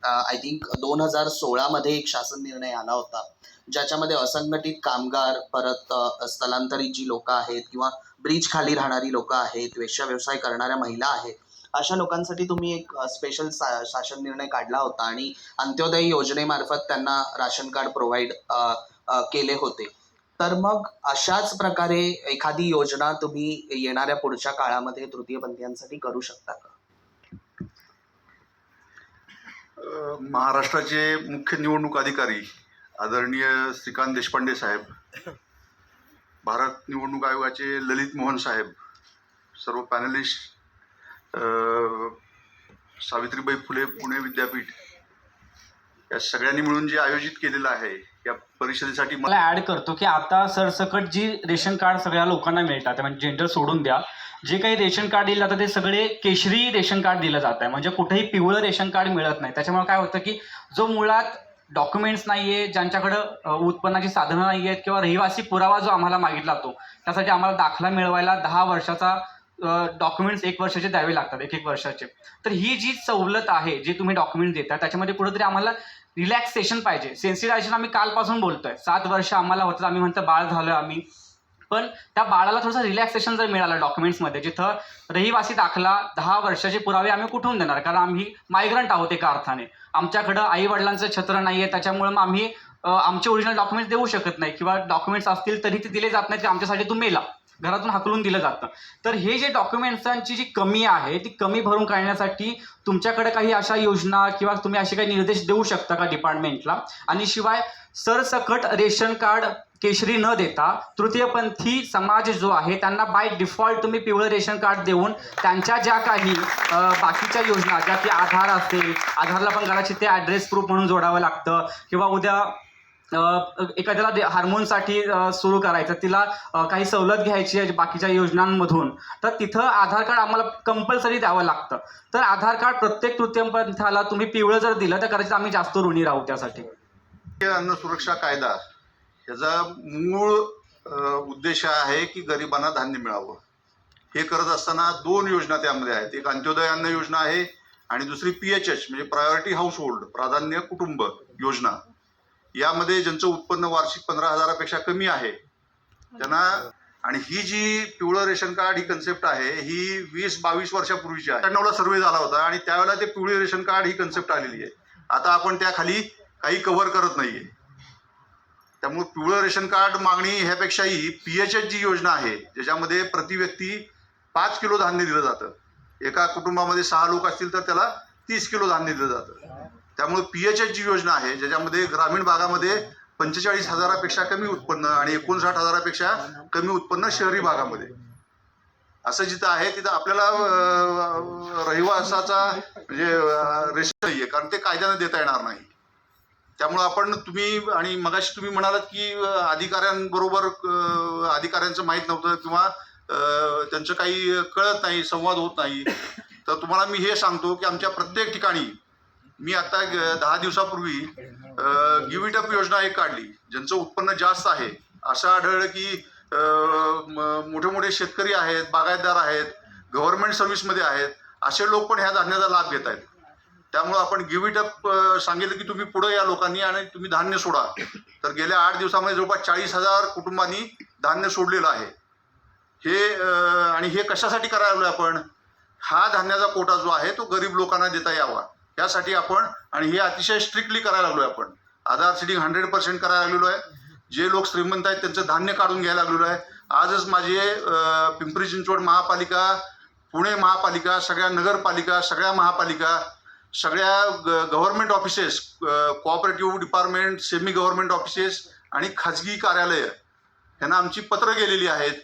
I think 2016 मध्ये एक शासन निर्णय आला होता, ज्याच्यामध्ये असंघटित कामगार, परत स्थलांतरित जी लोक आहेत किंवा ब्रिज खाली राहणारी लोक आहेत, वेश्या व्यवसाय करणाऱ्या महिला आहेत, अशा लोकांसाठी तुम्ही एक स्पेशल शासन निर्णय काढला होता आणि अंत्योदय योजनेमार्फत त्यांना राशन कार्ड प्रोव्हाइड केले होते. तर मग अशाच प्रकारे एखादी योजना तुम्ही येणाऱ्या पुढच्या काळामध्ये तृतीयपंथीयांसाठी करू शकता का? महाराष्ट्राचे मुख्य निवडणूक अधिकारी आदरणीय श्रीकांत देशपांडे साहेब, भारत निवडणूक आयोगाचे ललित मोहन साहेब, सर्व पॅनलिस्ट, सावित्रीबाई फुले पुणे विद्यापीठ, या सगळ्यांनी मिळून जे आयोजित केलेलं आहे या परिषदेसाठी मला ॲड करतो की आता सरसकट जी रेशन कार्ड सगळ्या लोकांना मिळतात, म्हणजे जेंडर सोडून द्या, जे काही रेशन कार्ड दिलं जातं ते सगळे केशरी रेशन कार्ड दिलं जात आहे, म्हणजे कुठेही पिवळं रेशन कार्ड मिळत नाही. त्याच्यामुळे काय होतं की जो मुळात डॉक्युमेंट्स नाही आहे, ज्यांच्याकडं उत्पन्नाची साधनं नाही आहेत किंवा रहिवासी पुरावा जो आम्हाला मागितला जातो, त्यासाठी आम्हाला दाखला मिळवायला 10 वर्षाचा डॉक्युमेंट्स 1 वर्षाचे द्यावे लागतात, 1 वर्षाचे. तर ही जी सवलत आहे, जी तुम्ही डॉक्युमेंट देता, त्याच्यामध्ये कुठेतरी आम्हाला रिलॅक्सेशन पाहिजे. सेन्सिटायझेशन आम्ही कालपासून बोलतोय, 7 वर्ष आम्हाला होतं, आम्ही म्हणतो बाळ झालं आम्ही, पण त्या बाळाला थोडंसं रिलॅक्सेशन जर मिळालं डॉक्युमेंट्समध्ये, जिथं रहिवासी दाखला 10 वर्षाचे पुरावे आम्ही कुठून देणार, कारण आम्ही मायग्रंट आहोत एका अर्थाने, आमच्याकडं आई वडिलांचं छत्र नाही आहे, त्याच्यामुळं मग आम्ही आमचे ओरिजिनल डॉक्युमेंट्स देऊ शकत नाही, किंवा डॉक्युमेंट्स असतील तरी ते दिले जात नाही, ते आमच्यासाठी तू मेला, घरातून हाकलून दिलं जातं. तर हे जे डॉक्युमेंट्सांची जी कमी आहे ती कमी भरून काढण्यासाठी तुमच्याकडे काही अशा योजना किंवा तुम्ही असे काही निर्देश देऊ शकता का डिपार्टमेंटला? आणि शिवाय सरसकट रेशन कार्ड केशरी न देता तृतीयपंथी समाज जो आहे त्यांना बाय डिफॉल्ट तुम्ही पिवळं रेशन कार्ड देऊन त्यांच्या ज्या काही बाकीच्या योजना, ज्या की आधार असेल, आधारला पण कदाचित ते ॲड्रेस प्रूफ म्हणून जोडावं लागतं, किंवा उद्या एखाद्याला हार्मोनसाठी सुरू करायचं, तिला काही सवलत घ्यायची आहे बाकीच्या योजनांमधून, तर तिथं आधार कार्ड आम्हाला कंपल्सरी द्यावं लागतं. तर आधार कार्ड प्रत्येक तृतीयपंथाला तुम्ही पिवळं जर दिलं तर कदाचित आम्ही जास्त ऋणी राहू त्यासाठी. अन्न सुरक्षा कायदा याचा मूळ उद्देश आहे की गरिबांना धान्य मिळावं. हे करत असताना 2 योजना त्यामध्ये आहेत. एक अंत्योदय अन्न योजना आहे आणि दुसरी PHH म्हणजे प्रायोरिटी हाऊस होल्ड, प्राधान्य कुटुंब योजना. यामध्ये ज्यांचं उत्पन्न वार्षिक 15,000पेक्षा कमी आहे त्यांना, आणि ही जी पिवळं रेशन कार्ड ही कन्सेप्ट आहे ही 20-22 वर्षापूर्वीची आहे. 99ला सर्वे झाला होता आणि त्यावेळेला ते पिवळे रेशन कार्ड ही कन्सेप्ट आलेली आहे. आता आपण त्याखाली काही कव्हर करत नाहीये. त्यामुळे पिवळं रेशन कार्ड मागणी ह्यापेक्षाही PHH जी योजना आहे ज्याच्यामध्ये प्रति व्यक्ती 5 किलो धान्य दिलं जातं. एका कुटुंबामध्ये 6 लोक असतील तर त्याला 30 किलो धान्य दिलं जातं. त्यामुळे PHH जी योजना आहे ज्याच्यामध्ये ग्रामीण भागामध्ये 45,000पेक्षा कमी उत्पन्न आणि 59,000पेक्षा कमी उत्पन्न शहरी भागामध्ये असं जिथं आहे तिथं आपल्याला रहिवासाचा म्हणजे रेशन नाही आहे, कारण ते कायद्याने देता येणार नाही. त्यामुळं आपण तुम्ही आणि मगाशी तुम्ही म्हणालात की अधिकाऱ्यांबरोबर अधिकाऱ्यांचं माहीत नव्हतं किंवा त्यांचं काही कळत नाही, संवाद होत नाही. तर तुम्हाला मी हे सांगतो की आमच्या प्रत्येक ठिकाणी, मी आता 10 दिवसापूर्वी गिव्ह इट अप योजना एक काढली. ज्यांचं उत्पन्न जास्त आहे, असं आढळलं की मोठे मोठे शेतकरी आहेत, बागायतदार आहेत, गव्हर्नमेंट सर्व्हिसमध्ये आहेत, असे लोक पण ह्या धान्याचा लाभ घेत आहेत. त्यामुळं आपण गिव्ह इट अप सांगितलं की तुम्ही पुढे या लोकांनी आणि तुम्ही धान्य सोडा. तर गेल्या 8 दिवसामध्ये जवळपास 40,000 कुटुंबांनी धान्य सोडलेलं आहे. हे आणि हे कशासाठी करायला आपण, हा धान्याचा कोटा जो आहे तो गरीब लोकांना देता यावा यासाठी आपण, आणि हे अतिशय स्ट्रिक्टली करायला लागलो आहे. आपण आधार सीडिंग 100% करायला लागलेलो आहे. जे लोक श्रीमंत आहेत त्यांचं धान्य काढून घ्यायला लागलेलो आहे. आजच माझे पिंपरी चिंचवड महापालिका, पुणे महापालिका, सगळ्या नगरपालिका, सगळ्या महापालिका, सगळ्या government offices, cooperative department, semi government offices आणि खाजगी कार्यालय यांना आमची पत्रं गेलेली आहेत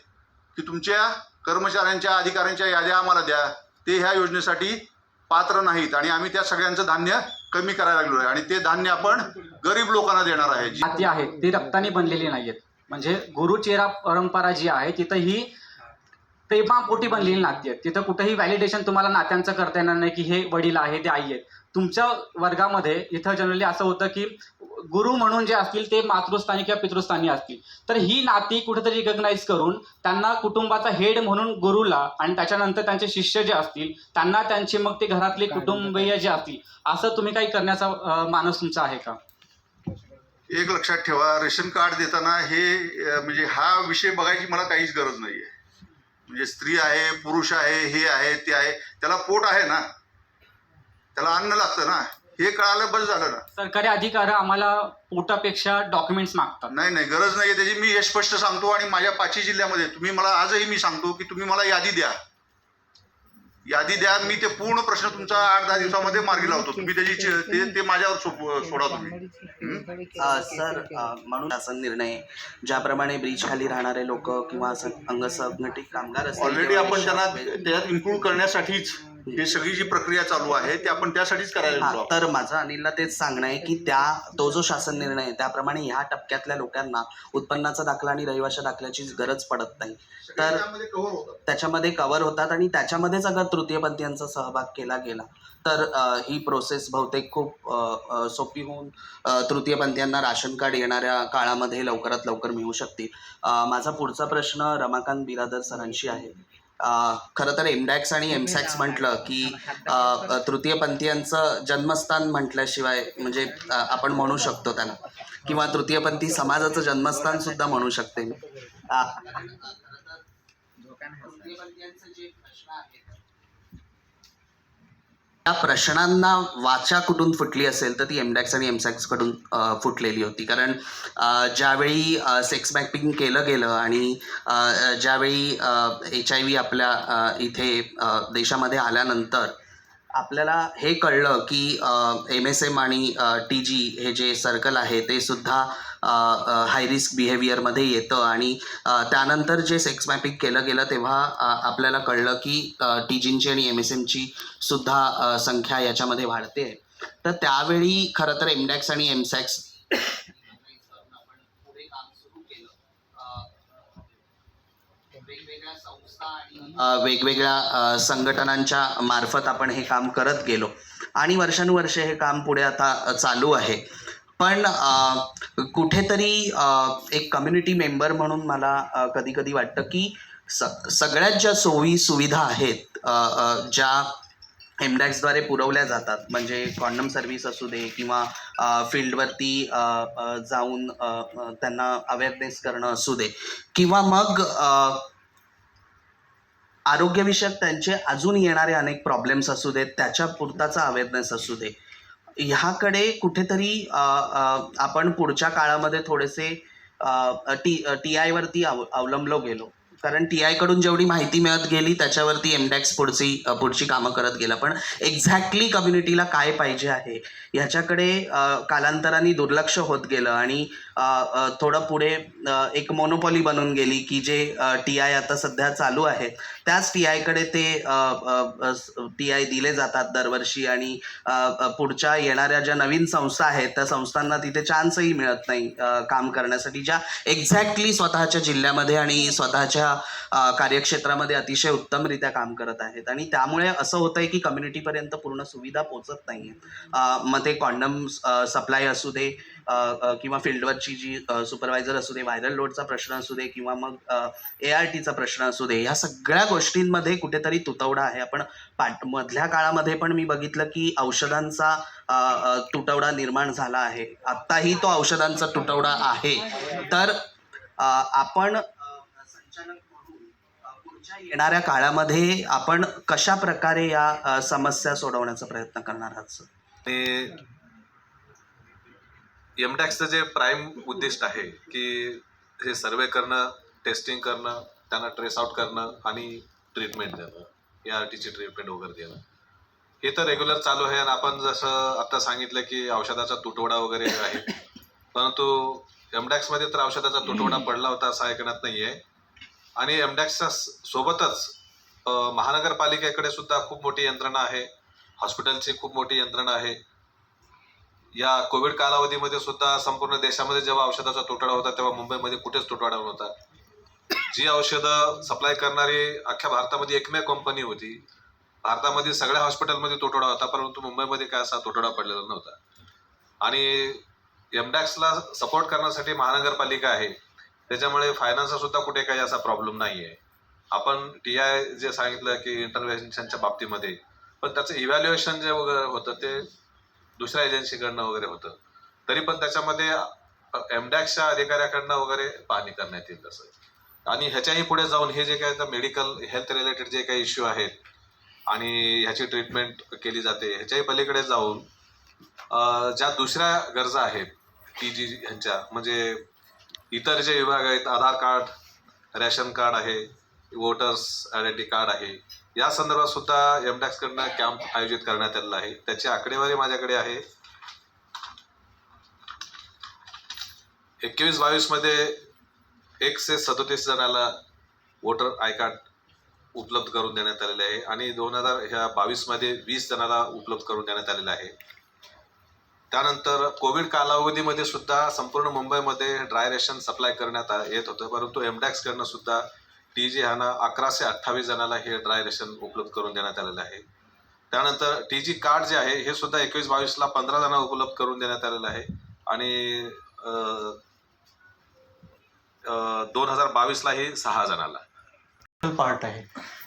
की तुमच्या कर्मचाऱ्यांच्या, अधिकाऱ्यांच्या याद्या आम्हाला द्या, ते ह्या योजनेसाठी पात्र नाहीत, आणि आम्ही त्या सगळ्यांचं धान्य कमी करायला लागलो आहे आणि ते धान्य आपण गरीब लोकांना देणार आहे. नाती आहेत ती रक्ताने बनलेली नाही आहेत, म्हणजे गुरुचेरा परंपरा जी आहे तिथं ही प्रेमापोटी बनलेली नाती आहेत. तिथं कुठेही व्हॅलिडेशन तुम्हाला नात्यांचं करता येणार नाही की हे वडील आहे, ते आई आहेत. तुमच्या वर्गामध्ये इथं जनरली असं होतं की गुरु म्हणून जे असतील ते मातृस्थानी किंवा पितृस्थानी असतील, तर ही नाती कुठेतरी रिकग्नाइज करून त्यांना कुटुंबाचा हेड म्हणून गुरुला आणि त्याच्यानंतर त्यांचे शिष्य जे असतील त्यांना त्यांचे मग ते घरातले कुटुंबीय जे असतील असं तुम्ही काही करण्याचा मानस तुमचा आहे का? एक लक्षात ठेवा, रेशन कार्ड देताना हे म्हणजे हा विषय बघायची मला काहीच गरज नाही आहे. म्हणजे स्त्री आहे, पुरुष आहे, हे आहे, ते आहे, त्याला पोट आहे ना, त्याला अन्न लागतं ना, हे कळालं बस झालं ना. सरकारी अधिकारी आम्हाला पोटापेक्षा डॉक्युमेंट्स मागतात. नाही नाही, गरज नाही आहे त्याची. मी हे स्पष्ट सांगतो आणि माझ्या 5 जिल्ह्यामध्ये तुम्ही मला आजही मी सांगतो की तुम्ही मला यादी द्या, मी ते पूर्ण प्रश्न तुमचा 8-10 दिवसामध्ये मार्गी लावतो. तुम्ही त्याची ते माझ्यावर सोडा तुम्ही. सर, म्हणून शासन निर्णय ज्याप्रमाणे ब्रिज खाली राहणारे लोक किंवा अंगसंघटित कामगार असतील, ऑलरेडी आपण त्यांना त्याच्यात इन्क्लूड करण्यासाठीच ही सगळी जी प्रक्रिया चालू आहे ते आपण त्यासाठीच करायला हा, लागलो. तर माझं अनिलला तेच सांगणं आहे की तो जो शासन निर्णय आहे त्याप्रमाणे ह्या टप्प्यातल्या लोकांना उत्पन्नाचा दाखला आणि रहिवाशी दाखल्याची गरज पडत नाही, तर त्याच्यामध्ये कव्हर होतात आणि त्याच्यामध्येच अगर तृतीयपंथीयांचा सहभाग केला गेला तर ही प्रोसेस बहुतेक खूप सोपी होऊन तृतीयपंथीयांना राशन कार्ड येणाऱ्या काळामध्ये लवकरात लवकर मिळू शकतील. माझा पुढचा प्रश्न रमाकांत बिरादर सरांशी आहे. खरं तर एमडॅक्स आणि एमसॅक्स म्हटलं की तृतीयपंथीयांचं जन्मस्थान म्हटल्याशिवाय म्हणजे आपण म्हणू शकतो त्यांना, किंवा तृतीयपंथी समाजाचं जन्मस्थान सुद्धा म्हणू शकते मी. त्या प्रश्नांना वाचा कुठून फुटली असेल तर ती एमडॅक्स आणि एमसॅक्स कडून फुटलेली होती. कारण ज्यावेळी सेक्स मॅपिंग केलं गेलं आणि ज्यावेळी HIV आपल्या इथे देशामध्ये आल्यानंतर आपल्याला हे कळलं की MSM आणि TG हे जे सर्कल आहे ते सुद्धा हाय रिस्क बिहेवियरमध्ये येतं आणि त्यानंतर जे सेक्स मॅपिंग केलं गेलं तेव्हा आपल्याला कळलं की TGंची आणि MSMची सुद्धा संख्या याच्यामध्ये वाढते. तर त्यावेळी खरं तर एमडॅक्स आणि एमसॅक्स वेगवेगळ्या संस्था आणि वेगवेगळ्या संघटनांच्या मार्फत आपण हे काम करत गेलो आणि वर्षानुवर्षे हे काम पुढे आता चालू आहे. पण कुठेतरी एक कम्युनिटी मेंबर म्हणून मला कधी कधी वाटतं की सगळ्यात ज्या सोयी सुविधा आहेत ज्या एमडॅक्सद्वारे पुरवल्या जातात, म्हणजे कॉन्डम सर्व्हिस असू दे किंवा फील्डवरती जाऊन त्यांना अवेअरनेस करणं असू दे किंवा मग आरोग्यविषयक त्यांचे अजून येणारे अनेक प्रॉब्लेम्स असू देत त्याच्या पुरताचा अवेअरनेस असू दे, ह्याकडे कुठेतरी आपण पुढच्या काळामध्ये थोडेसे TI वरती अवलंबलो गेलो. कारण TI कडून जेवढी माहिती मिळत गेली त्याच्यावरती एमडॅक्स पुढची कामं करत गेला. पण एक्झॅक्टली कम्युनिटीला काय पाहिजे आहे ह्याच्याकडे कालांतराने दुर्लक्ष होत गेलं आणि थोडं पुढे एक मोनोपॉली बनून गेली की जे TI आता सध्या चालू आहेत त्याच TIकडे ते TI दिले जातात दरवर्षी आणि पुढच्या येणाऱ्या ज्या नवीन संस्था आहेत त्या संस्थांना तिथे चान्सही मिळत नाही काम करण्यासाठी, ज्या एक्झॅक्टली स्वतःच्या जिल्ह्यामध्ये आणि स्वतःच्या कार्यक्षेत्रामध्ये अतिशय उत्तमरित्या काम करत आहेत. आणि त्यामुळे असं होतंय की कम्युनिटीपर्यंत पूर्ण सुविधा पोचत नाही आहेत. मग ते कॉन्डम सप्लाय असू दे किंवा फील्डवरची जी सुपरवायझर असू दे, व्हायरल लोडचा प्रश्न असू दे किंवा मग ARTचा प्रश्न असू दे, या सगळ्या गोष्टींमध्ये कुठेतरी तुटवडा आहे. आपण मधल्या काळामध्ये पण मी बघितलं की औषधांचा तुटवडा निर्माण झाला आहे. आत्ताही तो औषधांचा तुटवडा आहे. तर आपण संचालक म्हणून पुढच्या येणाऱ्या काळामध्ये आपण कशा प्रकारे या समस्या सोडवण्याचा प्रयत्न करणार आहात? आणि एमडॅक्सचं जे प्राईम उद्दिष्ट आहे की हे सर्वे करणं, टेस्टिंग करणं, त्यांना ट्रेस आउट करणं आणि ट्रीटमेंट देणं, ARTची ट्रीटमेंट वगैरे देणं, हे तर रेग्युलर चालू आहे. आणि आपण जसं आता सांगितलं की औषधाचा तुटवडा वगैरे आहे, परंतु एमडॅक्समध्ये तर औषधाचा तुटवडा पडला होता असं ऐकण्यात नाही आहे. आणि एमडॅक्सच्या सोबतच महानगरपालिकेकडे सुद्धा खूप मोठी यंत्रणा आहे, हॉस्पिटलची खूप मोठी यंत्रणा आहे. या कोविड कालावधीमध्ये सुद्धा संपूर्ण देशामध्ये जेव्हा औषधाचा तुटवडा होता तेव्हा मुंबईमध्ये कुठेच तुटवडा नव्हता. जी औषधं सप्लाय करणारी अख्ख्या भारतामध्ये एकमेव कंपनी होती. भारतामध्ये सगळ्या हॉस्पिटलमध्ये तुटवडा होता, परंतु मुंबईमध्ये काय असा तुटवडा पडलेला नव्हता. आणि एमडॅक्सला सपोर्ट करण्यासाठी महानगरपालिका आहे, त्याच्यामुळे फायनान्सचा सुद्धा कुठे काही असा प्रॉब्लेम नाही आहे. आपण TI जे सांगितलं की इंटरव्हेन्शनच्या बाबतीमध्ये, पण त्याचं इव्हॅल्युएशन जे वगैरे होतं ते दुसऱ्या एजन्सीकडनं वगैरे होतं, तरी पण त्याच्यामध्ये एमडॅक्सच्या अधिकाऱ्याकडनं वगैरे पाहणी करण्यात येईल तसं. आणि ह्याच्याही पुढे जाऊन हे जे काही मेडिकल हेल्थ रिलेटेड जे काही इश्यू आहेत आणि ह्याची ट्रीटमेंट केली जाते, ह्याच्याही पलीकडे जाऊन ज्या दुसऱ्या गरजा आहेत TG ह्यांच्या, म्हणजे इतर जे विभाग आहेत, आधार कार्ड, रेशन कार्ड आहे, वोटर्स आयडेंटिटी कार्ड आहे, या संदर्भात सुद्धा एमडॅक्सकडनं कॅम्प आयोजित करण्यात आलेला आहे. त्याची आकडेवारी माझ्याकडे आहे. 21-22 मध्ये 1 से 37 जणाला वोटर आय कार्ड उपलब्ध करून देण्यात आलेले आहे आणि 2022 मध्ये 20 जणाला उपलब्ध करून देण्यात आलेले आहे. त्यानंतर कोविड कालावधीमध्ये सुद्धा संपूर्ण मुंबईमध्ये ड्राय रेशन सप्लाय करण्यात येत होतं, परंतु एमडॅक्सकडनं सुद्धा TG ह्यांना 11 से 28 जणाला हे ड्राय रेशन उपलब्ध करून देण्यात आलेलं आहे. त्यानंतर TG कार्ड जे आहे हे सुद्धा 21-22ला 15 जणांना उपलब्ध करून देण्यात आलेलं आहे आणि 2022ला हे 6 जणाला. पार्ट आहे,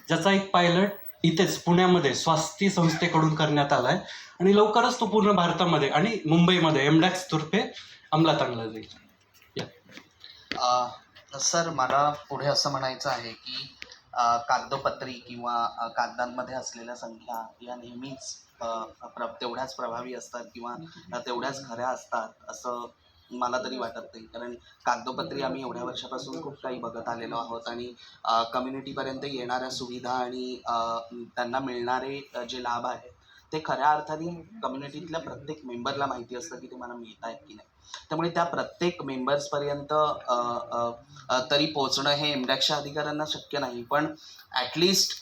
ज्याचा एक पायलट इथेच पुण्यामध्ये स्वास्थ्य संस्थेकडून करण्यात आला आहे आणि लवकरच तो पूर्ण भारतामध्ये आणि मुंबईमध्ये एमडॅक्स तर्फे अंमलात आणला जाईल. सर, मला पुढे असं म्हणायचं आहे की कागदोपत्री किंवा कागदांमध्ये असलेल्या संख्या या नेहमीच तेवढ्याच प्रभावी असतात किंवा तेवढ्याच खऱ्या असतात असं मला तरी वाटत नाही. कारण कागदोपत्री आम्ही एवढ्या वर्षापासून खूप काही बघत आलेलो आहोत आणि कम्युनिटीपर्यंत येणाऱ्या सुविधा आणि त्यांना मिळणारे जे लाभ आहेत ते खऱ्या अर्थाने कम्युनिटीतल्या प्रत्येक मेंबरला माहिती असतं की ते मला मिळत आहेत की नाही. त्यामुळे त्या प्रत्येक मेंबर्सपर्यंत तरी पोचणं हे एमडॅक्सच्या अधिकाऱ्यांना शक्य नाही, पण ॲटलिस्ट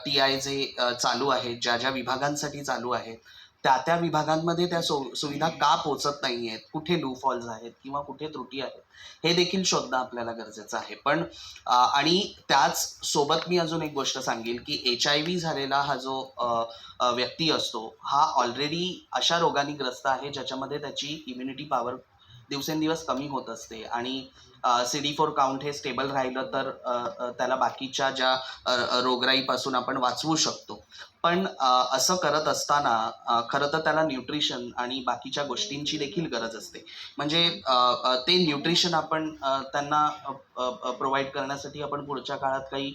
TI जे चालू आहेत, ज्या ज्या विभागांसाठी चालू आहेत त्या विभागांमध्ये त्या सुविधा का पोचत नाही आहेत, कुठे लूफॉल्स आहेत किंवा कुठे त्रुटी आहेत हे देखील शोधणं आपल्याला गरजेचं आहे. पण आणि त्याच सोबत मी अजून एक गोष्ट सांगेल की HIV झालेला हा जो व्यक्ती असतो हा ऑलरेडी अशा रोगाने ग्रस्त आहे ज्याच्यामध्ये त्याची इम्युनिटी पॉवर दिवसेंदिवस कमी होत असते आणि CD4 काउंट हे स्टेबल राहिलं तर त्याला बाकीच्या ज्या रोगराईपासून आपण वाचवू शकतो. पण असं करत असताना खरं तर त्याला न्यूट्रिशन आणि बाकीच्या गोष्टींची देखील गरज असते. म्हणजे ते न्यूट्रिशन आपण त्यांना प्रोव्हाइड करण्यासाठी आपण पुढच्या काळात काही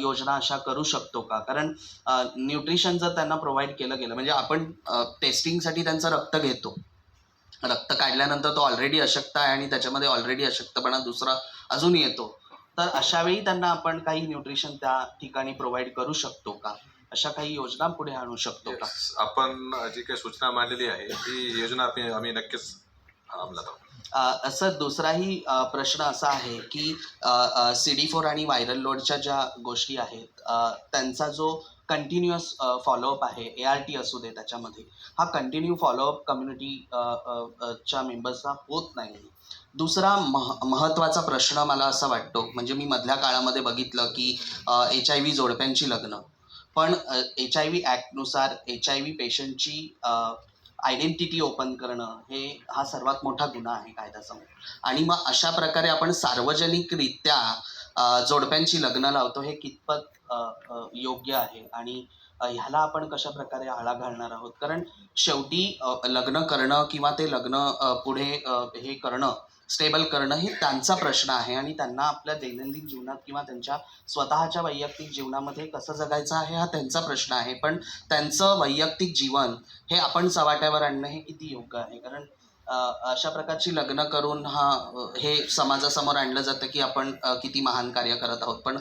योजना अशा करू शकतो का? कारण न्यूट्रिशन जर त्यांना प्रोव्हाइड केलं गेलं, म्हणजे आपण टेस्टिंगसाठी त्यांचं रक्त घेतो, रक्त काढल्यानंतर तो ऑलरेडी अशक्त आहे आणि त्याच्यामध्ये ऑलरेडी अशक्तपणा दुसरा अजून येतो, तर अशावेळी त्यांना आपण काही न्यूट्रिशन त्या ठिकाणी प्रोव्हाइड करू शकतो का? अशा काही योजना पुढे आणू शकतो का? आपण जी काही सूचना मांडलेली आहे ती योजना आम्ही नक्कीच अंमलात आणू. सर, दुसराही प्रश्न असा आहे की CD4 आणि व्हायरल लोडच्या ज्या गोष्टी आहेत त्यांचा जो कंटिन्युअस फॉलोअप आहे, ART असू दे, त्याच्यामध्ये हा कंटिन्यू फॉलोअप कम्युनिटी च्या मेंबर्सचा होत नाही. दुसरा महत्त्वाचा प्रश्न मला असा वाटतो, म्हणजे मी मधल्या काळामध्ये बघितलं की HIV जोडप्यांची लग्न, पण HIV ॲक्टनुसार HIV पेशंटची आयडेंटिटी ओपन करणं हा सर्वात मोठा गुन्हा आहे कायद्यासमोर. आणि मग अशा प्रकारे आपण सार्वजनिकरित्या जोडप्यांची लग्न लावतो हे कितपत योग्य आहे आणि ह्याला आपण कशा प्रकारे आळा घालणार आहोत? कारण शेवटी लग्न करणं किंवा ते लग्न पुढे हे करणं, स्टेबल करणं हे त्यांचा प्रश्न आहे आणि त्यांना आपल्या दैनंदिन जीवनात किंवा त्यांच्या स्वतःच्या वैयक्तिक जीवनामध्ये कसं जगायचं आहे हा त्यांचा प्रश्न आहे. पण त्यांचं वैयक्तिक जीवन हे आपण चव्हाट्यावर आणणं हे किती योग्य आहे? कारण अशा प्रकारची लग्न करून हे समाजासमोर आणलं जातं की आपण किती महान कार्य करत आहोत, पण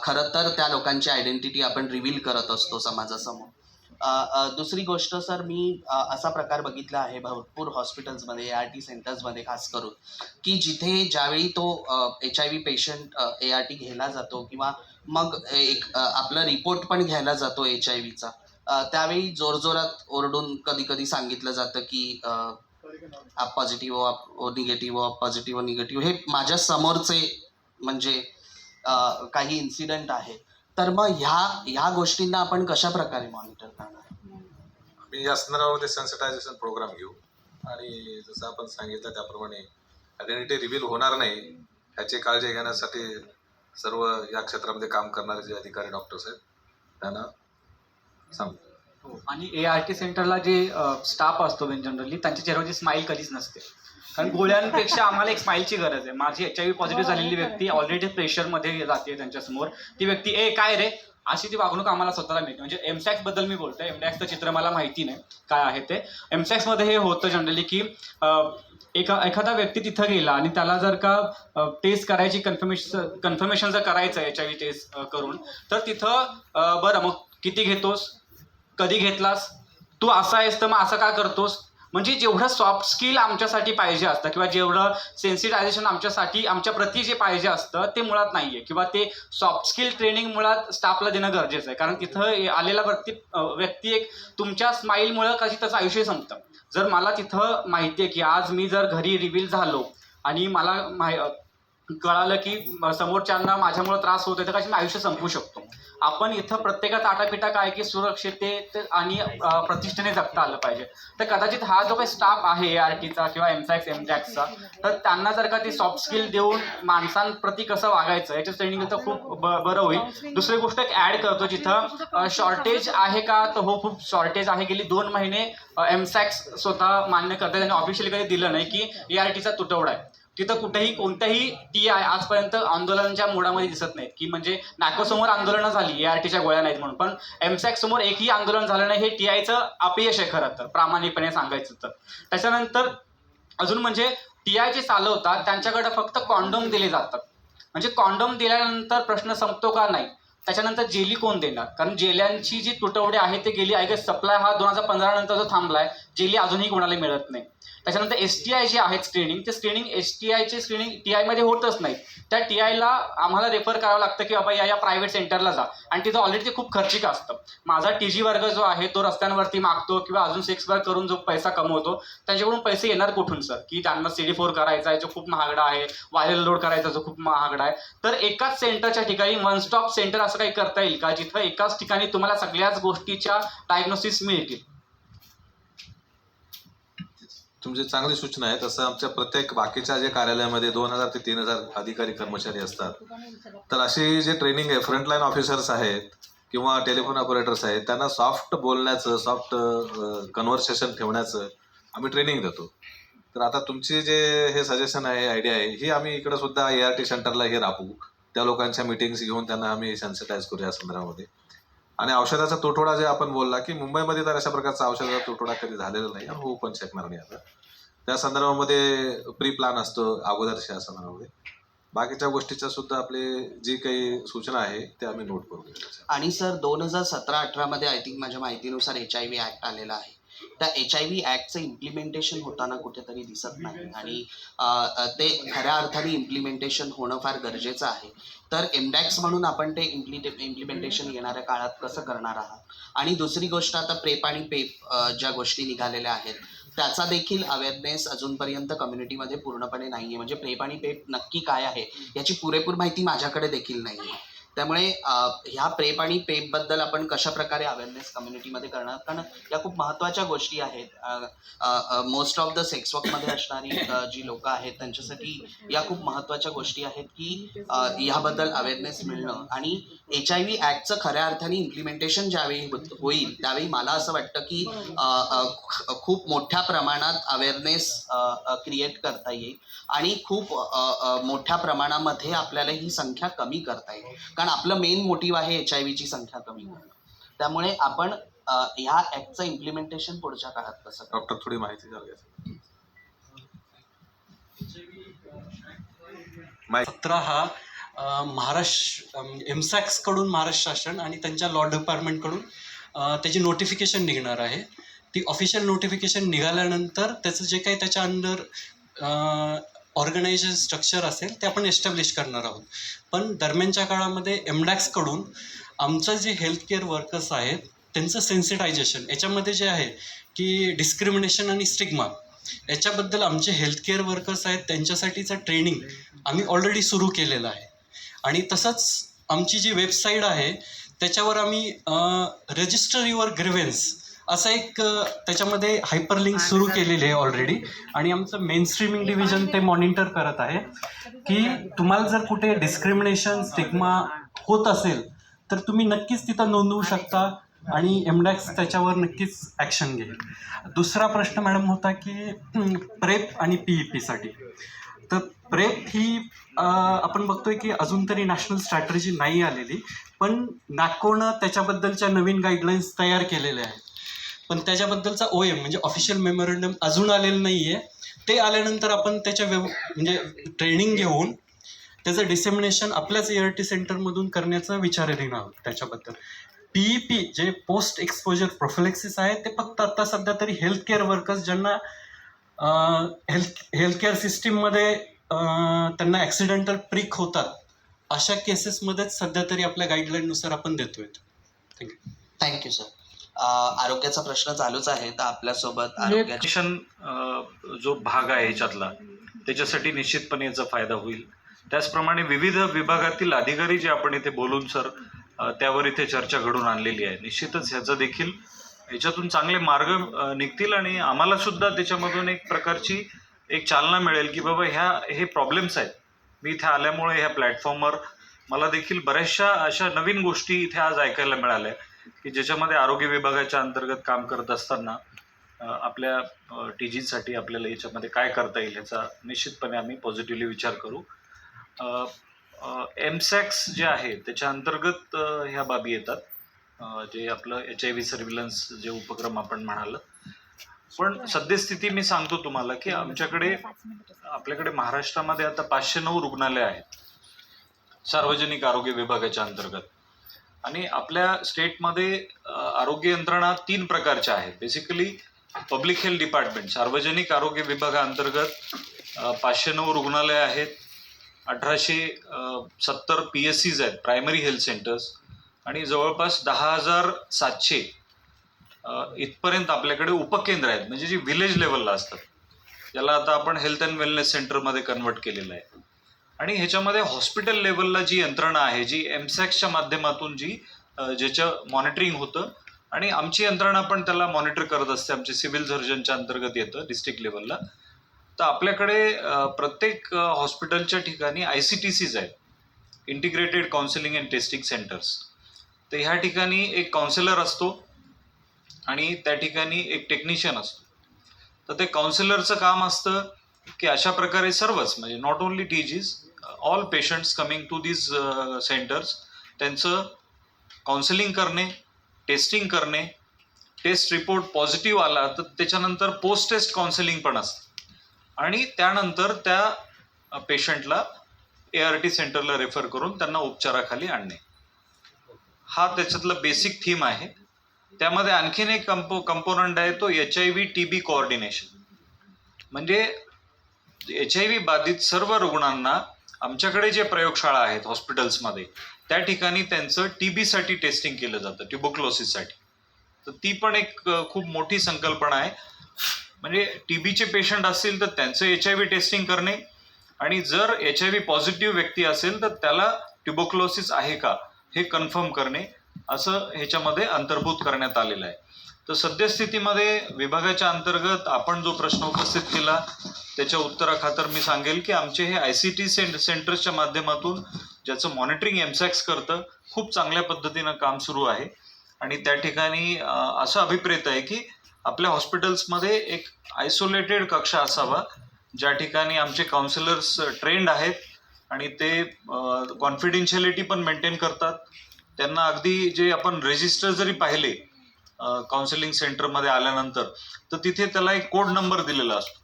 खरं तर त्या लोकांची आयडेंटिटी आपण रिव्हील करत असतो समाजासमोर. दुसरी गोष्ट सर, मी असा प्रकार बघितला आहे भरपूर हॉस्पिटल्समध्ये, ART सेंटर्समध्ये खास करून, की जिथे ज्यावेळी तो HIV पेशंट ART घ्यायला जातो किंवा मग एक आपला रिपोर्ट पण घ्यायला जातो HIVचा, त्यावेळी जोरजोरात ओरडून कधी कधी सांगितलं जातं की आप पॉझिटिव्ह हो निगेटिव्ह, आप पॉझिटिव्ह हो निगेटिव्ह. हे माझ्या समोरचे म्हणजे काही इन्सिडेंट आहे. तर मग ह्या गोष्टींना आपण कशा प्रकारे मॉनिटर करणार? आम्ही या संदर्भामध्ये सेन्सिटायझेशन प्रोग्राम घेऊ आणि जसं आपण सांगितलं त्याप्रमाणे आयडेंटिटी रिव्हील होणार नाही ह्याची काळजी घेण्यासाठी सर्व या क्षेत्रामध्ये काम करणारे जे अधिकारी डॉक्टर्स आहेत त्यांना सांगतो. आणि ART सेंटरला जे स्टाफ असतो जनरली त्यांच्या चेहऱ्यावरची स्माईल कधीच नसते, कारण गोळ्यांपेक्षा आम्हाला एक स्माईलची गरज आहे. माझी HIV पॉझिटिव्ह झालेली व्यक्ती ऑलरेडी प्रेशरमध्ये जाते त्यांच्यासमोर, ती व्यक्ती काय रे अशी ती वागणूक आम्हाला स्वतःला मिळते. म्हणजे एमसॅक्स बद्दल मी बोलतोय, एमसॅक्सचं चित्र मला माहिती नाही काय आहे ते. एमसॅक्समध्ये हे होतं जनरली की एखादा व्यक्ती तिथं गेला आणि त्याला जर का टेस्ट करायची कन्फर्मेशन जर करायचं आहे HIV टेस्ट करून, तर तिथं बरं मग किती घेतोस, कधी घेतलास, तू असा आहेस तर मग असं का करतोस, म्हणजे जेवढं सॉफ्ट स्किल आमच्यासाठी पाहिजे असतं किंवा जेवढं सेन्सिटायझेशन आमच्यासाठी आमच्या प्रती जे पाहिजे असतं ते मुळात नाही आहे, किंवा ते सॉफ्ट स्किल ट्रेनिंग मुळात स्टाफला देणं गरजेचं आहे. कारण तिथं आलेला व्यक्ती एक तुमच्या स्माईलमुळं कशी त्याचं आयुष्य संपतं. जर मला तिथं माहिती आहे की आज मी जर घरी रिव्हील झालो आणि मला कळालं की समोरच्यांना माझ्यामुळे त्रास होतोय, तर कशी मी आयुष्य संपवू शकतो. आपण इथं प्रत्येकाचा आटापिटा काय की सुरक्षितते आणि प्रतिष्ठेने जगता आलं पाहिजे. तर कदाचित हा जो काही स्टाफ आहे ARTचा किंवा एमसॅक्स एमजॅक्सचा, तर त्यांना जर का ती सॉफ्ट स्किल देऊन माणसांप्रती कसं वागायचं याचं ट्रेनिंग तर खूप बरं होईल. दुसरी गोष्ट एक ॲड करतो, जिथं शॉर्टेज आहे का, तर हो खूप शॉर्टेज आहे. गेली 2 महिने एमसॅक्स स्वतः मान्य करतात, त्यांनी ऑफिशियली कधी दिलं नाही की ARTचा तुटवडा आहे. तिथं कुठेही कोणत्याही TI आजपर्यंत आंदोलनाच्या मोडामध्ये दिसत नाहीत, की म्हणजे नाकोसमोर आंदोलनं झाली ARTच्या गोळ्या नाहीत म्हणून, पण एमसॅक्स समोर एकही आंदोलन झालं नाही. हे TIचं अपयश आहे खरं तर, प्रामाणिकपणे सांगायचं तर. त्याच्यानंतर अजून म्हणजे TI जे चालवतात त्यांच्याकडे फक्त कॉन्डोम दिले जातात. म्हणजे कॉन्डोम दिल्यानंतर प्रश्न संपतो का, नाही. त्याच्यानंतर जेली कोण देणार, कारण जेल्यांची जी तुटवडे आहे ते गेली आय गेस सप्लाय हा 2015 नंतर जो थांबलाय, जेली अजूनही कोणाला मिळत नाही. त्याच्यानंतर STI जे आहेत स्क्रीनिंग, ते स्क्रीनिंग STIचे स्क्रीनिंग TI मध्ये होतच नाही. त्या TIला आम्हाला रेफर करावं लागतं की बाबा या प्रायव्हेट सेंटरला जा, आणि तिथं ऑलरेडी ते खूप खर्चिक असतं. माझा TG वर्ग जो आहे तो रस्त्यांवरती मागतो किंवा अजून सेक्स वर्क करून जो पैसा कमवतो, त्यांच्याकडून पैसे येणार कुठून सर, की त्यांना CD4 करायचा आहे जो खूप महागडा आहे, व्हायरल लोड करायचा जो खूप महागडा आहे. तर एकाच सेंटरच्या ठिकाणी वन स्टॉप सेंटर असं काही करता येईल का, जिथं एकाच ठिकाणी तुम्हाला सगळ्याच गोष्टीच्या डायग्नोसिस मिळतील. तुमची चांगली सूचना आहे. तसं आमच्या प्रत्येक बाकीच्या जे कार्यालयामध्ये 2000 ते 3000 अधिकारी कर्मचारी असतात, तर अशी जे ट्रेनिंग आहे फ्रंटलाईन ऑफिसर्स आहेत किंवा टेलिफोन ऑपरेटर्स आहेत, त्यांना सॉफ्ट बोलण्याचं, सॉफ्ट कन्व्हर्सेशन ठेवण्याचं आम्ही ट्रेनिंग देतो. तर आता तुमची जे हे सजेशन आहे, आयडिया आहे, ही आम्ही इकडं सुद्धा ART सेंटरला हे राबवू. त्या लोकांच्या मिटिंग्स घेऊन त्यांना आम्ही सेन्सिटाईज करू या संदर्भामध्ये. आणि औषधाचा तुटवडा जे आपण बोलला की मुंबईमध्ये तर अशा प्रकारचा औषधाचा तुटवडा कधी झालेला नाही, होऊ पण शकणार नाही. आता त्या संदर्भामध्ये प्री प्लॅन असतो अगोदरच्या संदर्भामध्ये. बाकीच्या गोष्टीच्या सुद्धा आपले जी काही सूचना आहे ते आम्ही नोट करू. आणि सर 2017-18 मध्ये आय थिंक माझ्या माहितीनुसार HIV ॲक्ट आलेला आहे. त्या HIV ॲक्टचं इम्प्लिमेंटेशन होताना कुठेतरी दिसत नाही, आणि ते खऱ्या अर्थाने इम्प्लिमेंटेशन होणं फार गरजेचं आहे. तर एमडॅक्स म्हणून आपण ते इम्प्लिमेंटेशन येणाऱ्या काळात कसं करणार आहात. आणि दुसरी गोष्ट, आता प्रेप आणि पेप ज्या गोष्टी निघालेल्या आहेत त्याचा देखील अवेअरनेस अजूनपर्यंत कम्युनिटीमध्ये पूर्णपणे नाही आहे. म्हणजे प्रेप आणि पेप नक्की काय आहे याची पुरेपूर माहिती माझ्याकडे देखील नाही आहे. त्यामुळे ह्या प्रेप आणि पेपबद्दल आपण कशा प्रकारे अवेअरनेस कम्युनिटीमध्ये करणार, कारण या खूप महत्त्वाच्या गोष्टी आहेत. मोस्ट ऑफ द सेक्स वर्कमध्ये असणारी जी लोकं आहेत त्यांच्यासाठी या खूप महत्त्वाच्या गोष्टी आहेत की ह्याबद्दल अवेअरनेस मिळणं. आणि HIV ॲक्टचं खऱ्या अर्थाने इम्प्लिमेंटेशन ज्यावेळी होईल त्यावेळी मला असं वाटतं की खूप मोठ्या प्रमाणात अवेअरनेस क्रिएट करता येईल आणि खूप मोठ्या प्रमाणामध्ये आपल्याला ही संख्या कमी करता येईल, कारण आपलं मेन मोटिव्ह आहे HIVची संख्या कमी करणं. त्यामुळे आपण ह्या ॲक्टचं इम्प्लिमेंटेशन पुढच्या काळात कसं डॉक्टर थोडी माहिती द्याल. 17 हा महाराष्ट्र एमसॅक्स कडून महाराष्ट्र शासन आणि त्यांच्या लॉ डिपार्टमेंटकडून त्याची नोटिफिकेशन निघणार आहे. ती ऑफिशियल नोटिफिकेशन निघाल्यानंतर त्याचं जे काही त्याच्या अंडर ऑर्गनायझेशन स्ट्रक्चर असेल ते आपण एस्टॅब्लिश करणार आहोत. पण दरम्यानच्या काळामध्ये एमडॅक्सकडून आमचं जे हेल्थकेअर वर्कर्स आहेत त्यांचं सेन्सिटायझेशन याच्यामध्ये जे आहे की डिस्क्रिमिनेशन आणि स्टिग्मा याच्याबद्दल आमचे हेल्थकेअर वर्कर्स आहेत त्यांच्यासाठीचं ट्रेनिंग आम्ही ऑलरेडी सुरू केलेलं आहे. आणि तसंच आमची जी वेबसाईट आहे त्याच्यावर आम्ही रजिस्टर युअर ग्रीव्हन्स असं एक त्याच्यामध्ये हायपरलिंक सुरू केलेली आहे ऑलरेडी, आणि आमचं मेन स्ट्रीमिंग डिव्हिजन ते मॉनिटर करत आहे की तुम्हाला जर कुठे डिस्क्रिमिनेशन स्टिग्मा होत असेल तर तुम्ही नक्कीच तिथं नोंदवू शकता आणि एमडॅक्स त्याच्यावर नक्कीच ॲक्शन घेईल. दुसरा प्रश्न मॅडम होता की प्रेप आणि PEPसाठी. तर प्रेप ही आपण बघतोय की अजून तरी नॅशनल स्ट्रॅटर्जी नाही आलेली, पण नाकोनं त्याच्याबद्दलच्या नवीन गाईडलाईन्स तयार केलेल्या आहेत. पण त्याच्याबद्दलचा OM म्हणजे ऑफिशियल मेमोरंडम अजून आलेलं नाही आहे. ते आल्यानंतर आपण त्याच्या म्हणजे ट्रेनिंग घेऊन त्याचं डिसेमिनेशन आपल्याच ART सेंटरमधून करण्याचा विचाराधीन आहोत. त्याच्याबद्दल PEP जे पोस्ट एक्सपोजर प्रोफिलेक्सिस आहे ते फक्त आता सध्या तरी हेल्थकेअर वर्कर्स ज्यांना हेल्थकेअर सिस्टीममध्ये त्यांना ॲक्सिडेंटल प्रिक होतात अशा केसेसमध्येच सध्या तरी आपल्या गाईडलाईननुसार आपण देतोय. थँक्यू. Thank you sir. आरोग्याचा प्रश्न चालूच आहे, तर आपल्यासोबत आरोग्याची जो भाग आहे ह्याच्यातला त्याच्यासाठी निश्चितपणे याचा फायदा होईल. त्याचप्रमाणे विविध विभागातील अधिकारी जे आपण इथे बोलून सर त्यावर इथे चर्चा घडून आणलेली आहे. निश्चितच ह्याचं देखील ह्याच्यातून चांगले मार्ग निघतील आणि आम्हाला सुद्धा त्याच्यामधून एक प्रकारची एक चालना मिळेल की बाबा हे प्रॉब्लेम्स आहेत. मी इथे आल्यामुळे ह्या प्लॅटफॉर्मवर मला देखील बऱ्याचशा अशा नवीन गोष्टी इथे आज ऐकायला मिळाल्या की ज्याच्यामध्ये आरोग्य विभागाच्या अंतर्गत काम करत असताना आपल्या TGसाठी आपल्याला याच्यामध्ये काय करता येईल ह्याचा निश्चितपणे आम्ही पॉझिटिव्हली विचार करू. MSACS जे आहे त्याच्या अंतर्गत ह्या बाबी येतात, जे आपलं HIV सर्व्हिलन्स जे उपक्रम आपण म्हणाल. पण सद्यस्थिती मी सांगतो तुम्हाला की आपल्याकडे महाराष्ट्रामध्ये आता 509 रुग्णालय आहेत सार्वजनिक आरोग्य विभागाच्या अंतर्गत, आणि आपल्या स्टेटमध्ये आरोग्य यंत्रणा 3 प्रकारच्या आहेत. बेसिकली पब्लिक हेल्थ डिपार्टमेंट सार्वजनिक आरोग्य विभागाअंतर्गत 509 रुग्णालय आहेत, 1870 PSCs आहेत, प्रायमरी हेल्थ सेंटर्स, आणि जवळपास 10,700 इथपर्यंत आपल्याकडे उपकेंद्र आहेत, म्हणजे जी व्हिलेज लेवलला असतात, ज्याला आता आपण हेल्थ अँड वेलनेस सेंटरमध्ये कन्वर्ट केलेलं आहे. आणि ह्याच्यामध्ये हॉस्पिटल लेवलला जी यंत्रणा आहे जी MSACSच्या माध्यमातून ज्याचं मॉनिटरिंग होतं, आणि आमची यंत्रणा पण त्याला मॉनिटर करत असते, आमचे सिव्हिल सर्जनच्या अंतर्गत येतं डिस्ट्रिक्ट लेवलला. तर आपल्याकडे प्रत्येक हॉस्पिटलच्या ठिकाणी ICTCs आहेत, integrated counselling and testing centres. तर ह्या ठिकाणी एक काउन्सिलर असतो आणि त्या ठिकाणी एक टेक्निशियन असतो. तर ते काउन्सिलरचं काम असतं की अशा प्रकारे सर्वच म्हणजे not only TGs, all patients coming to this centres त्यांचं काउन्सिलिंग करणे, टेस्टिंग करणे, टेस्ट रिपोर्ट पॉझिटिव्ह आला तर त्याच्यानंतर पोस्ट टेस्ट काउन्सिलिंग पण असतं, आणि त्यानंतर त्या पेशंटला ART सेंटरला रेफर करून त्यांना उपचाराखाली आणणे. हा त्याच्यातला बेसिक थीम आहे. त्यामध्ये आणखीन एक कंपोनंट आहे, तो HIV-TB कोऑर्डिनेशन. म्हणजे HIV बाधित सर्व रुग्णांना आमच्याकडे जे प्रयोगशाळा आहेत हॉस्पिटल्समध्ये त्या ठिकाणी त्यांचं TB साठी टेस्टिंग केलं जातं, ट्युबरक्लोसिससाठी. तर ती पण एक खूप मोठी संकल्पना आहे. म्हणजे TBचे पेशंट असतील तर त्यांचं HIV टेस्टिंग करणे, आणि जर HIV पॉझिटिव्ह व्यक्ती असेल तर त्याला ट्युबरक्लोसिस आहे का हे कन्फर्म करणे, असं ह्याच्यामध्ये अंतर्भूत करण्यात आलेलं आहे. तर सद्यस्थितीमध्ये विभागाच्या अंतर्गत आपण जो प्रश्न उपस्थित केला त्याच्या उत्तराखातर मी सांगेल की आमचे हे ICT सेंटर्सच्या माध्यमातून ज्याचं मॉनिटरिंग MSACS करतं, खूप चांगल्या पद्धतीनं काम सुरू आहे. आणि त्या ठिकाणी असं अभिप्रेत आहे की आपल्या हॉस्पिटल्समध्ये एक आयसोलेटेड कक्ष असावा ज्या ठिकाणी आमचे काउन्सिलर्स ट्रेंड आहेत आणि ते कॉन्फिडेन्शियलिटी पण मेंटेन करतात. त्यांना अगदी जे आपण रजिस्टर जरी पाहिले काउन्सिलिंग सेंटरमध्ये आल्यानंतर तर तिथे त्याला एक कोड नंबर दिलेला असतो,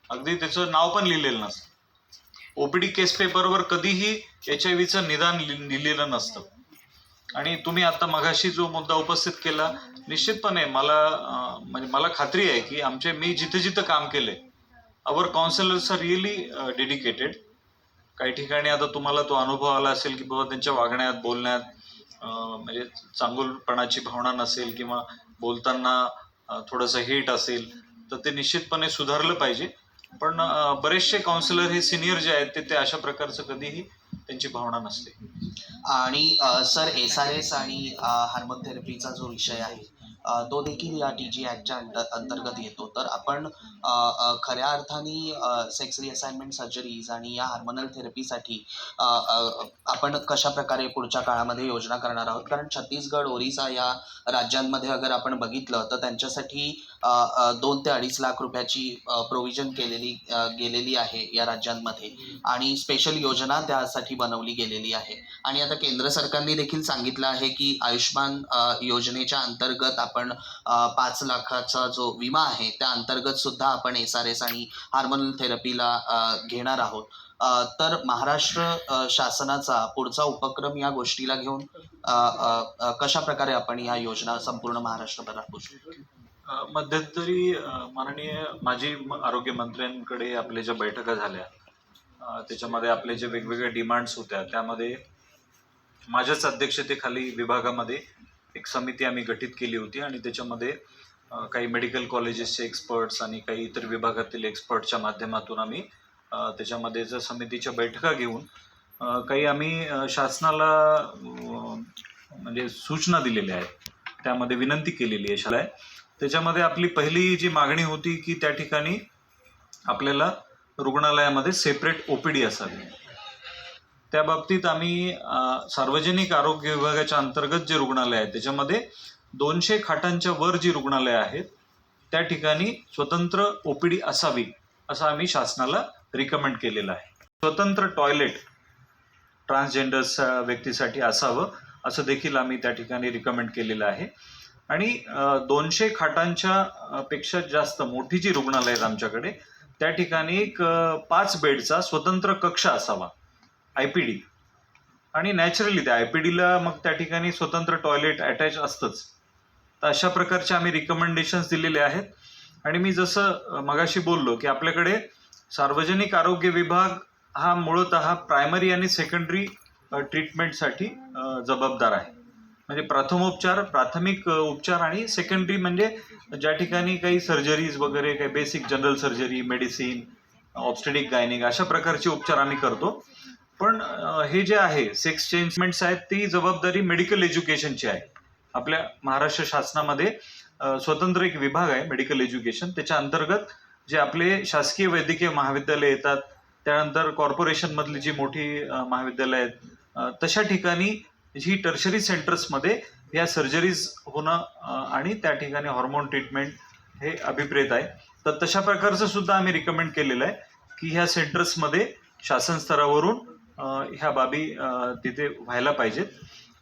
अगदी त्याचं नाव पण लिहिलेलं नसतं. OPD केस पेपरवर कधीही HIVचं निदान लिहिलेलं नसतं. आणि तुम्ही आता मगाशी जो मुद्दा उपस्थित केला, निश्चितपणे मला खात्री आहे की मी जिथे जिथं काम केले आवर काउन्सिलर्स आर रिअली डेडिकेटेड. काही ठिकाणी आता तुम्हाला तो अनुभव आला असेल की बाबा त्यांच्या वागण्यात बोलण्यात म्हणजे चांगुलपणाची भावना नसेल किंवा बोलताना थोडंसं हेट असेल तर ते निश्चितपणे सुधारलं पाहिजे. पण बरेचसे काउन्सिलर हे सिनियर जे आहेत ते अशा प्रकारचं कधीही त्यांची भावना नसते. आणि सर SRS आणि हार्मोथेरपीचा जो विषय आहे तो देखील या TG ॲक्टच्या अंतर्गत येतो. तर आपण खऱ्या अर्थाने सेक्स रिअसाइनमेंट सर्जरीज आणि या हार्मोनल थेरपीसाठी आपण कशाप्रकारे पुढच्या काळामध्ये योजना करणार आहोत, कारण छत्तीसगड, ओरिसा या राज्यांमध्ये अगर आपण बघितलं तर त्यांच्यासाठी 2 ते 2.5 लाख रुपयाची प्रोव्हिजन गेलेली आहे या राज्यांमध्ये आणि स्पेशल योजना त्यासाठी बनवली गेलेली आहे. आणि आता केंद्र सरकारने देखील सांगितलं आहे की आयुष्मान योजनेच्या अंतर्गत आपण 5 लाखाचा जो विमा आहे त्या अंतर्गत सुद्धा आपण SRS आणि हार्मोनल थेरपीला घेणार आहोत. तर महाराष्ट्र शासनाचा पुढचा उपक्रम या गोष्टीला घेऊन कशा प्रकारे आपण या योजना संपूर्ण महाराष्ट्रभर राबवू शकतो? मध्यंतरी माननीय माजी आरोग्य मंत्र्यांकडे आपल्या ज्या बैठका झाल्या त्याच्यामध्ये आपले जे वेगवेगळे डिमांड्स होत्या त्यामध्ये माझ्याच अध्यक्षतेखाली विभागामध्ये एक समिती आम्ही गठीत केली होती आणि त्याच्यामध्ये काही मेडिकल कॉलेजेसचे एक्सपर्ट्स आणि काही इतर विभागातील एक्सपर्टच्या माध्यमातून आम्ही त्याच्यामध्ये जर समितीच्या बैठका घेऊन काही आम्ही शासनाला म्हणजे सूचना दिलेल्या आहेत, त्यामध्ये विनंती केलेली आहे शाळा. त्याच्यामध्ये आपली पहिली जी मागणी होती की त्या ठिकाणी आपल्याला रुग्णालयामध्ये सेपरेट OPD असावी. त्या बाबतीत आम्ही सार्वजनिक आरोग्य विभागाच्या अंतर्गत जे रुग्णालय आहेत त्याच्यामध्ये 200 खाटांच्या वर जी रुग्णालय आहेत त्या ठिकाणी स्वतंत्र OPD असावी असं आम्ही शासनाला रिकमेंड केलेलं आहे. स्वतंत्र टॉयलेट ट्रान्सजेंडर्स व्यक्तीसाठी असावं असं देखील आम्ही त्या ठिकाणी रिकमेंड केलेलं आहे. आणि 200 खाटांच्या पेक्षा जास्त मोठी जी रुग्णालय आहेत आमच्याकडे त्या ठिकाणी एक 5 बेडचा स्वतंत्र कक्ष असावा IPD. आणि नॅचरली त्या IPDला मग त्या ठिकाणी स्वतंत्र टॉयलेट अटॅच असतंच. तर अशा प्रकारचे आम्ही रिकमेंडेशन्स दिलेले आहेत. आणि मी जसं मगाशी बोललो की आपल्याकडे सार्वजनिक आरोग्य विभाग हा मूळतः प्रायमरी आणि सेकंडरी ट्रीटमेंटसाठी जबाबदार आहे. म्हणजे प्रथमोपचार, प्राथमिक उपचार आणि सेकंडरी म्हणजे ज्या ठिकाणी काही सर्जरीज वगैरे, काही basic general surgery, medicine, obstetric gynaec अशा प्रकारचे उपचार आम्ही करतो. पण हे जे आहे सेक्स चेंजमेंट्स आहेत ती जबाबदारी मेडिकल एज्युकेशनची आहे. आपल्या महाराष्ट्र शासनामध्ये स्वतंत्र एक विभाग आहे मेडिकल एज्युकेशन, त्याच्या अंतर्गत जे आपले शासकीय वैद्यकीय महाविद्यालय येतात, त्यानंतर कॉर्पोरेशनमधली जी मोठी महाविद्यालय आहेत तशा ठिकाणी ही टर्शरी सेंटर्समध्ये या सर्जरीज होणं आणि त्या ठिकाणी हॉर्मोन ट्रीटमेंट हे अभिप्रेत आहे. तर तशा प्रकारचं सुद्धा आम्ही रिकमेंड केलेलं आहे की ह्या सेंटर्समध्ये शासन स्तरावरून ह्या बाबी तिथे व्हायला पाहिजेत.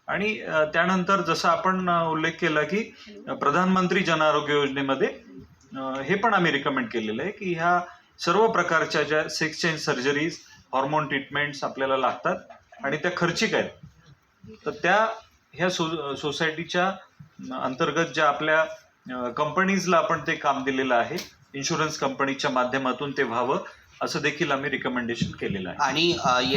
आणि त्यानंतर जसं आपण उल्लेख केला की प्रधानमंत्री जन आरोग्य योजनेमध्ये हे पण आम्ही रिकमेंड केलेलं आहे की ह्या सर्व प्रकारच्या ज्या sex change surgeries, hormone treatments आपल्याला लागतात आणि त्या खर्चिक आहेत, तर त्या ह्या सोसायटीच्या अंतर्गत ज्या आपल्या कंपनीजला आपण ते काम दिलेलं आहे, इन्शुरन्स कंपनीच्या माध्यमातून ते व्हावं असं देखील आम्ही रिकमेंडेशन केलेलं आहे. आणि